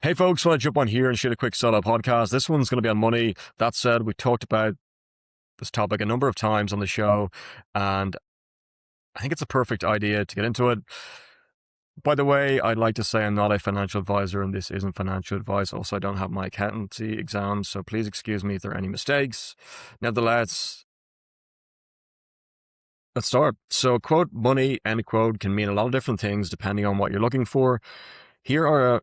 Hey folks, want to jump on here and shoot a quick solo podcast. This one's going to be on money. That said, we talked about this topic a number of times on the show, and I think it's a perfect idea to get into it. By the way, I'd like to say I'm not a financial advisor and this isn't financial advice. Also, I don't have my accountancy exams, so please excuse me if there are any mistakes. Nevertheless, let's start. So, quote, money, end quote, can mean a lot of different things depending on what you're looking for. Here are a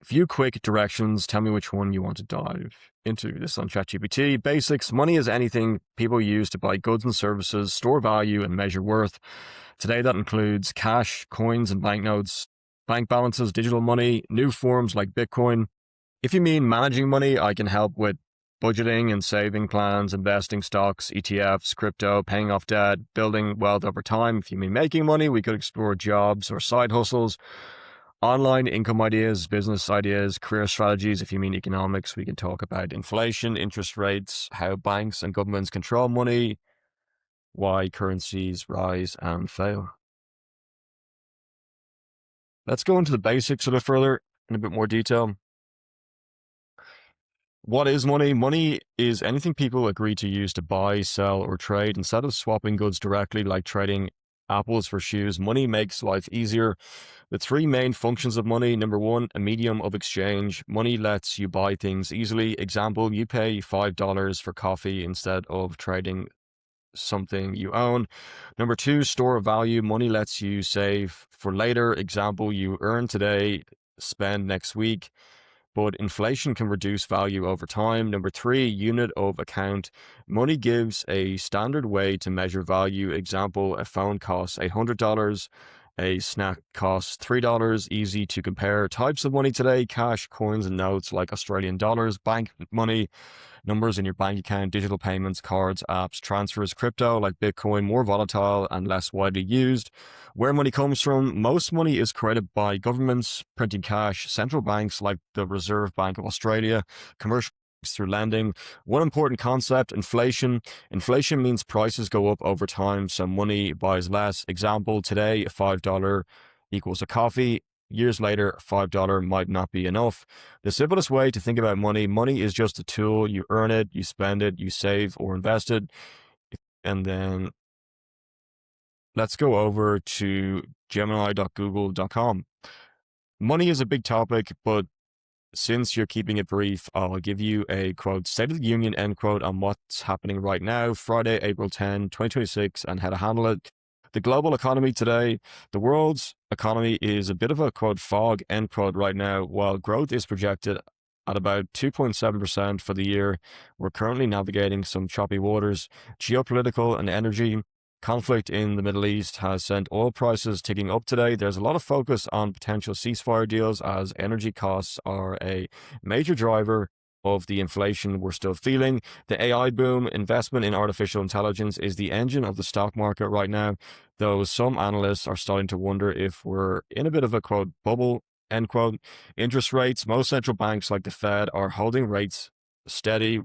few quick directions. Tell me which one you want to dive into. This is on ChatGPT. Basics. Money is anything people use to buy goods and services, store value, and measure worth. Today, that includes cash, coins, and banknotes, bank balances, digital money, new forms like Bitcoin. If you mean managing money, I can help with budgeting and saving plans, investing stocks, ETFs, crypto, paying off debt, building wealth over time. If you mean making money, we could explore jobs or side hustles, online income ideas, business ideas, career strategies. If you mean economics, we can talk about inflation, interest rates, how banks and governments control money, why currencies rise and fail. Let's go into the basics a bit further in a bit more detail. What is money? Money is anything people agree to use to buy, sell, or trade. Instead of swapping goods directly, like trading apples for shoes, money makes life easier. The three main functions of money. Number one, a medium of exchange. Money lets you buy things easily. Example, you pay $5 for coffee instead of trading something you own. Number two, store of value. Money lets you save for later. Example, you earn today, spend next week. But inflation can reduce value over time. Number three, unit of account. Money gives a standard way to measure value. Example, a phone costs $100. A snack costs $3. Easy to compare. Types of money today: cash, coins, and notes like Australian dollars. Bank money, numbers in your bank account. Digital payments, cards, apps, transfers. Crypto like Bitcoin, more volatile and less widely used. Where money comes from: most money is created by governments printing cash, central banks like the Reserve Bank of Australia, commercial banks through lending. One important concept: inflation. Inflation means prices go up over time, so money buys less. Example, today $5 equals a coffee. Years later, $5 might not be enough. The simplest way to think about money: money is just a tool. You earn it, you spend it, you save or invest it. And then let's go over to gemini.google.com. Money is a big topic, but since you're keeping it brief, I'll give you a quote, State of the Union, end quote, on what's happening right now, Friday, April 10, 2026, and how to handle it. The global economy today: the world's economy is a bit of a quote fog, end quote, right now. While growth is projected at about 2.7% for the year, we're currently navigating some choppy waters. Geopolitical and energy conflict in the Middle East has sent oil prices ticking up today. There's a lot of focus on potential ceasefire deals as energy costs are a major driver of the inflation we're still feeling. The AI boom: investment in artificial intelligence is the engine of the stock market right now, though some analysts are starting to wonder if we're in a bit of a quote bubble, end quote. Interest rates: most central banks like the Fed are holding rates steady.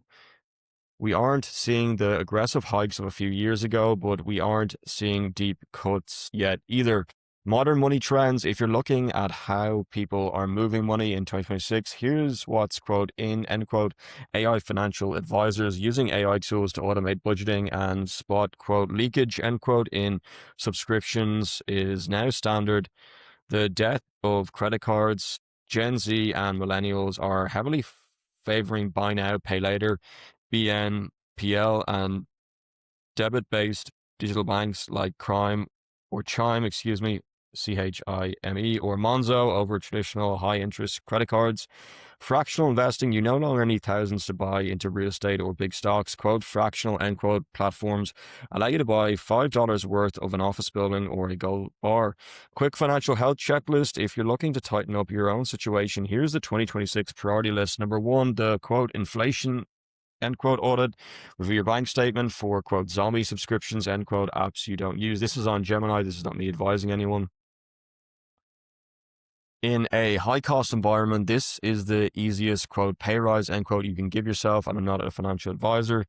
We aren't seeing the aggressive hikes of a few years ago, but we aren't seeing deep cuts yet either. Modern money trends: if you're looking at how people are moving money in 2026, here's what's quote in, end quote. AI financial advisors using AI tools to automate budgeting and spot quote leakage, end quote, in subscriptions is now standard. The death of credit cards: Gen Z and millennials are heavily favoring buy now, pay later, BNPL, and debit-based digital banks like Chime, CHIME, or Monzo over traditional high-interest credit cards. Fractional investing: you no longer need thousands to buy into real estate or big stocks. Quote, fractional, end quote, platforms allow you to buy $5 worth of an office building or a gold bar. Quick financial health checklist: if you're looking to tighten up your own situation, here's the 2026 priority list. Number one, the quote inflation, end quote, audit. Review your bank statement for quote zombie subscriptions, end quote, apps you don't use. This is on Gemini. This is not me advising anyone. In a high cost environment, this is the easiest quote pay rise, end quote, you can give yourself. And I'm not a financial advisor.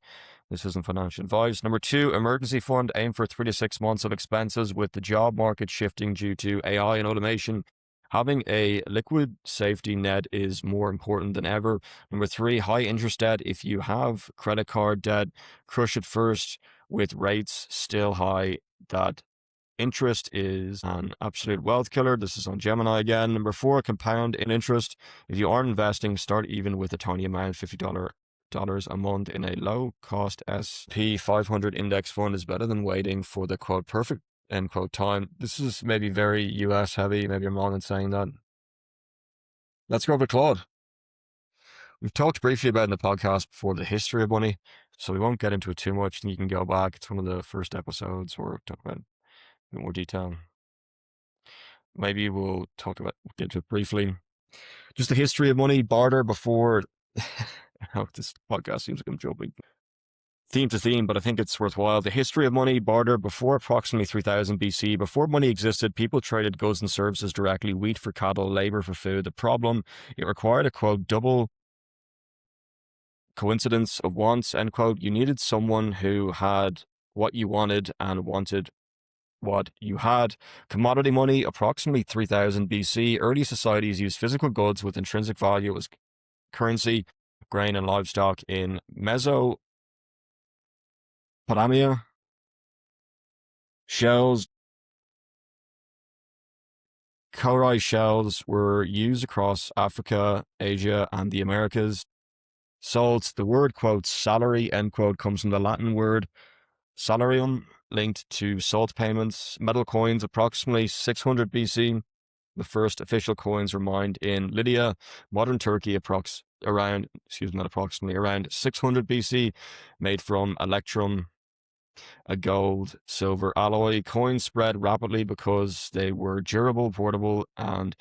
This isn't financial advice. Number two, emergency fund. Aim for 3 to 6 months of expenses. With the job market shifting due to AI and automation, Having a liquid safety net is more important than ever. Number three, high interest debt. If you have credit card debt, crush it first. With rates still high, that interest is an absolute wealth killer. This is on Gemini again. Number four, compound in interest. If you aren't investing, start even with a tiny amount, $50 a month in a low cost SP 500 index fund is better than waiting for the quote perfect end quote time. This is maybe very US heavy. Maybe I'm wrong in saying that. Let's go over Claude. We've talked briefly about in the podcast before the history of money, so we won't get into it too much. You can go back. It's one of the first episodes or talk about it in more detail. Maybe we'll get into it briefly. Just the history of money, barter before. Oh, this podcast seems like I'm jumping theme to theme, but I think it's worthwhile. The history of money, barter before approximately 3000 BC. Before money existed, people traded goods and services directly, wheat for cattle, labor for food. The problem, it required a quote, double coincidence of wants, end quote. You needed someone who had what you wanted and wanted what you had. Commodity money, approximately 3000 BC. Early societies used physical goods with intrinsic value as currency, grain and livestock. In Mesopotamia, cowrie shells were used across Africa, Asia, and the Americas. Salt, the word quote salary, end quote, comes from the Latin word salarium, linked to salt payments. Metal coins, approximately 600 BC. The first official coins were mined in Lydia, modern Turkey, around 600 BC, made from electrum, a gold silver alloy. Coins spread rapidly because they were durable, portable, and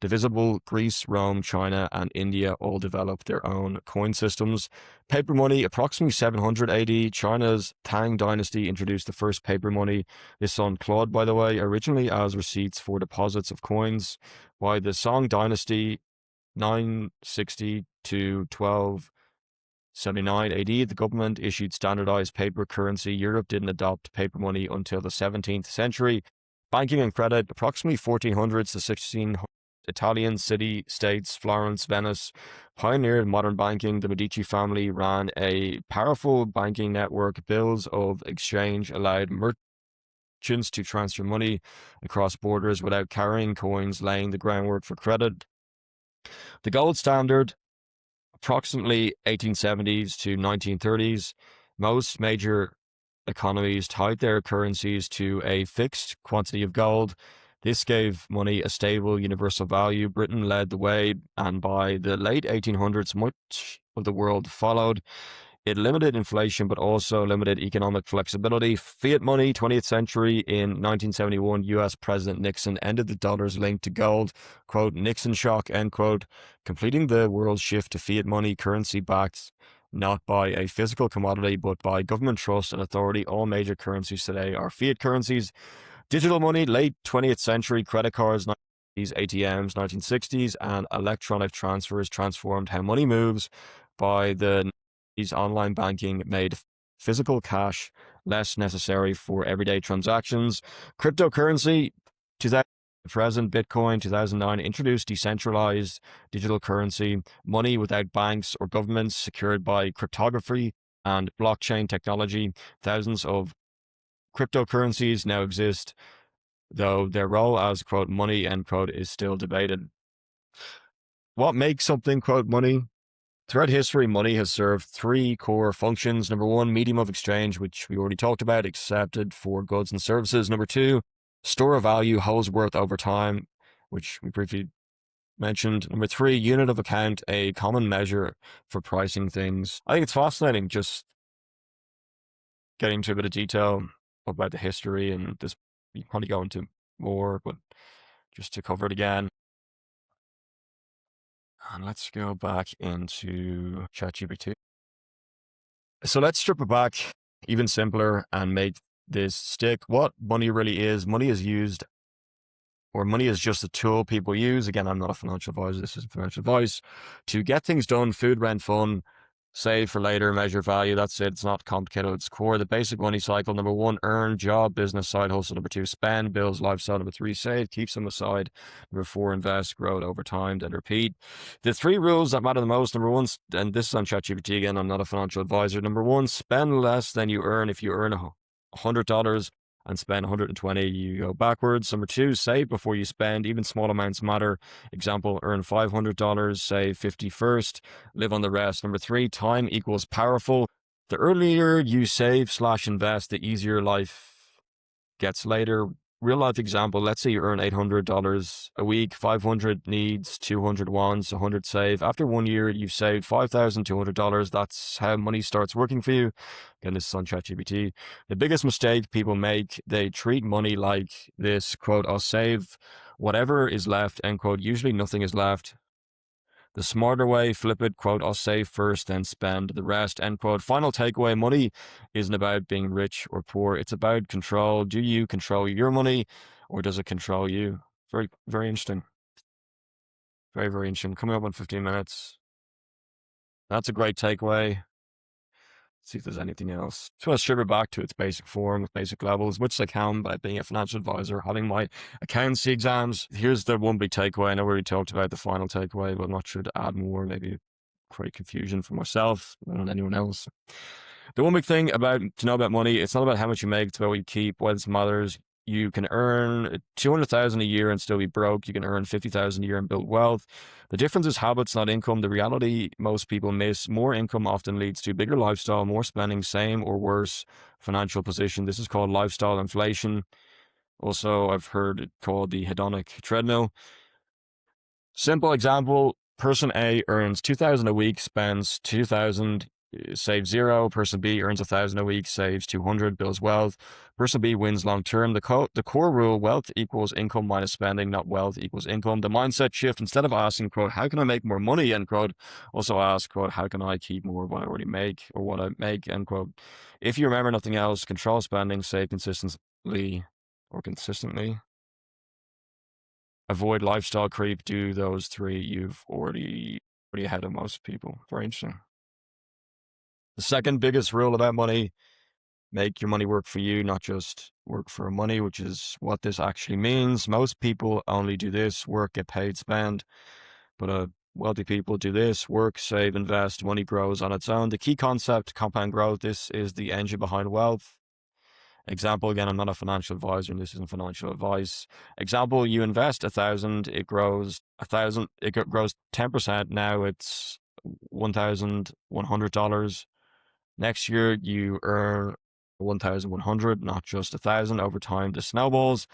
divisible. Greece, Rome, China, and India all developed their own coin systems. Paper money, approximately 700 AD. China's Tang dynasty introduced the first paper money. This on Claude, by the way, originally as receipts for deposits of coins. By the Song dynasty, 960 to 1279 AD, the government issued standardized paper currency. Europe didn't adopt paper money until the 17th century. Banking and credit, approximately 1400s to 1600s. Italian city-states, Florence, Venice, pioneered modern banking. The Medici family ran a powerful banking network. Bills of exchange allowed merchants to transfer money across borders without carrying coins, laying the groundwork for credit. The gold standard, approximately 1870s to 1930s. Most major economies tied their currencies to a fixed quantity of gold. This gave money a stable, universal value. Britain led the way, and by the late 1800s, much of the world followed. It limited inflation, but also limited economic flexibility. Fiat money, 20th century. In 1971, U.S. President Nixon ended the dollar's link to gold. Quote, Nixon shock, end quote, completing the world's shift to fiat money, currency backed not by a physical commodity, but by government trust and authority. All major currencies today are fiat currencies. Digital money, late 20th century, credit cards, 1950s, ATMs, 1960s, and electronic transfers transformed how money moves. By the 90s, online banking made physical cash less necessary for everyday transactions. Cryptocurrency, 2000 present, Bitcoin, 2009, introduced decentralized digital currency, money without banks or governments, secured by cryptography and blockchain technology. Thousands of cryptocurrencies now exist, though their role as, quote, money, end quote, is still debated. What makes something, quote, money? Throughout history, money has served three core functions. Number one, medium of exchange, which we already talked about, accepted for goods and services. Number two, store of value, holds worth over time, which we briefly mentioned. Number three, unit of account, a common measure for pricing things. I think it's fascinating just getting into a bit of detail about the history, and this you probably go into more, but just to cover it again. And let's go back into ChatGPT. So let's strip it back even simpler and make this stick. What money really is. Money is used, or money is just a tool people use. Again, I'm not a financial advisor. This is financial advice to get things done, food, rent, fun, Save for later, measure value. That's it. It's not complicated. It's core. The basic money cycle. Number one, earn, job, business, side hustle. Number two, spend, bills, lifestyle. Number three, save, keep some aside. Number four, invest, grow it over time, then repeat. The three rules that matter the most. Number one, and this is on ChatGPT again, I'm not a financial advisor. Number one, spend less than you earn. If you earn $100 and spend 120, you go backwards. Number two, save before you spend. Even small amounts matter. Example, earn $500, save 50 first, live on the rest. Number three, time equals powerful. The earlier you save / invest, the easier life gets later. Real life example, let's say you earn $800 a week, 500 needs, 200 wants, 100 save. After 1 year, you've saved $5,200. That's how money starts working for you. Again, this is on ChatGPT. The biggest mistake people make, they treat money like this, quote, I'll save whatever is left, end quote. Usually nothing is left. The smarter way, flip it, quote, I'll save first, then spend the rest, end quote. Final takeaway, money isn't about being rich or poor. It's about control. Do you control your money or does it control you? Very, very interesting. Very, very interesting. Coming up in 15 minutes. That's a great takeaway. See if there's anything else. Just want to strip it back to its basic form with basic levels, which I can by being a financial advisor, having my accountancy exams. Here's the one big takeaway. I know we already talked about the final takeaway, but I'm not sure to add more. Maybe create confusion for myself and anyone else. The one big thing to know about money, it's not about how much you make, it's about what you keep, what matters. You can earn 200,000 a year and still be broke. You can earn 50,000 a year and build wealth. The difference is habits, not income. The reality most people miss, more income often leads to bigger lifestyle, more spending, same or worse financial position. This is called lifestyle inflation. Also, I've heard it called the hedonic treadmill. Simple example, person A earns 2,000 a week, spends 2,000, saves 0. Person B earns 1,000 a week, saves 200, builds wealth. Person B wins long term. The core rule, wealth equals income minus spending, not wealth equals income. The mindset shift, instead of asking, quote, how can I make more money, end quote, also ask, quote, how can I keep more of what I already make or what I make, end quote. If you remember nothing else, control spending, save consistently. Avoid lifestyle creep, do those three, you've already ahead of most people. Very interesting. The second biggest rule about money, make your money work for you, not just work for money, which is what this actually means. Most people only do this, work, get paid, spend. But wealthy people do this, work, save, invest, money grows on its own. The key concept, compound growth, this is the engine behind wealth. Example, again, I'm not a financial advisor and this isn't financial advice. Example, you invest 1,000, it grows 1,000, it grows 10%. Now it's $1,100. Next year, you earn 1,100, not just 1,000 over time. The snowballs.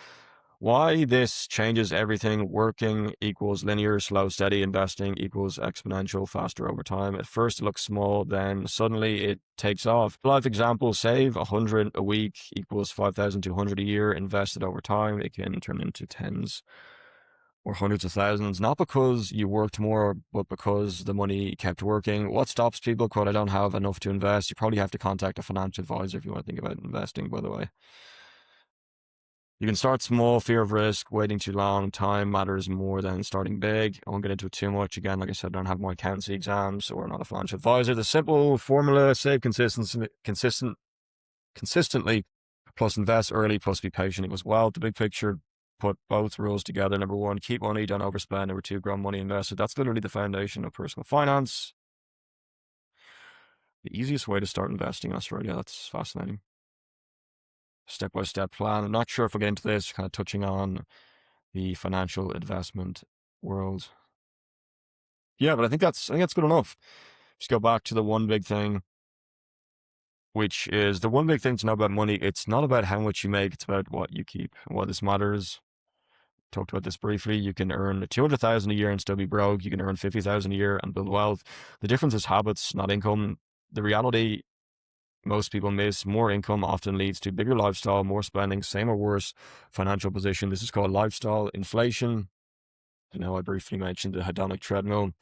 Why this changes everything. Working equals linear, slow, steady. Investing equals exponential, faster over time. At first it looks small, then suddenly it takes off. Life example, save 100 a week equals 5,200 a year. Invested over time, it can turn into tens or hundreds of thousands, not because you worked more, but because the money kept working. What stops people? Quote, I don't have enough to invest. You probably have to contact a financial advisor if you want to think about investing, by the way. You can start small, fear of risk, waiting too long, time matters more than starting big. I won't get into it too much. Again, like I said, I don't have my accountancy exams or not a financial advisor. The simple formula, save consistently, plus invest early, plus be patient equals wealth. The big picture, put both rules together. Number one, keep money, don't overspend. Number two, grow money invested. That's literally the foundation of personal finance. The easiest way to start investing in Australia. That's fascinating. Step-by-step plan. I'm not sure if we'll get into this, kind of touching on the financial investment world. Yeah, but I think that's good enough. Just go back to the one big thing, which is the one big thing to know about money. It's not about how much you make, it's about what you keep. What this matters. Talked about this briefly. You can earn 200,000 a year and still be broke. You can earn 50,000 a year and build wealth. The difference is habits, not income. The reality most people miss, more income often leads to bigger lifestyle, more spending, same or worse financial position. This is called lifestyle inflation. I know I briefly mentioned the hedonic treadmill.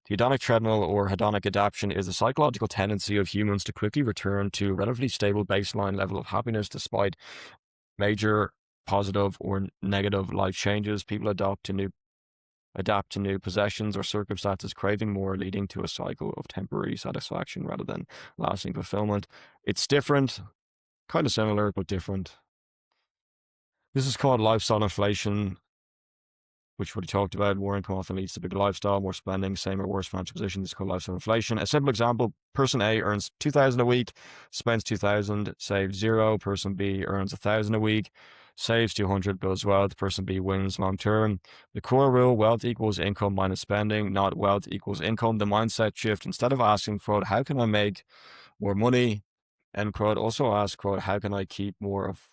The hedonic treadmill or hedonic adaptation is a psychological tendency of humans to quickly return to a relatively stable baseline level of happiness despite major positive or negative life changes. People adapt adapt to new possessions or circumstances, craving more, leading to a cycle of temporary satisfaction rather than lasting fulfillment. It's different, kind of similar, but different. This is called lifestyle inflation, which we talked about. More income often leads to bigger lifestyle, more spending, same or worse financial position. This is called lifestyle inflation. A simple example: person A earns 2,000 a week, spends 2,000, saves zero. Person B earns 1,000 a week, saves 200, builds wealth. Person B wins long term. The core rule: wealth equals income minus spending, not wealth equals income. The mindset shift: instead of asking, quote, how can I make more money, end quote, also ask, quote, how can I keep more of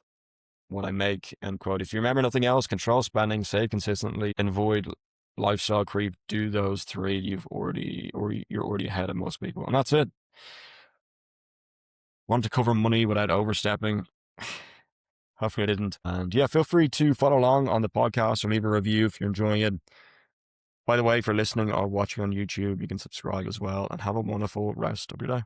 what I make, end quote. If you remember nothing else, control spending, save consistently, and avoid lifestyle creep. Do those three, you're already ahead of most people. And that's it. Want to cover money without overstepping. Hopefully I didn't. And yeah, feel free to follow along on the podcast or leave a review if you're enjoying it. By the way, if you're listening or watching on YouTube, you can subscribe as well, and have a wonderful rest of your day.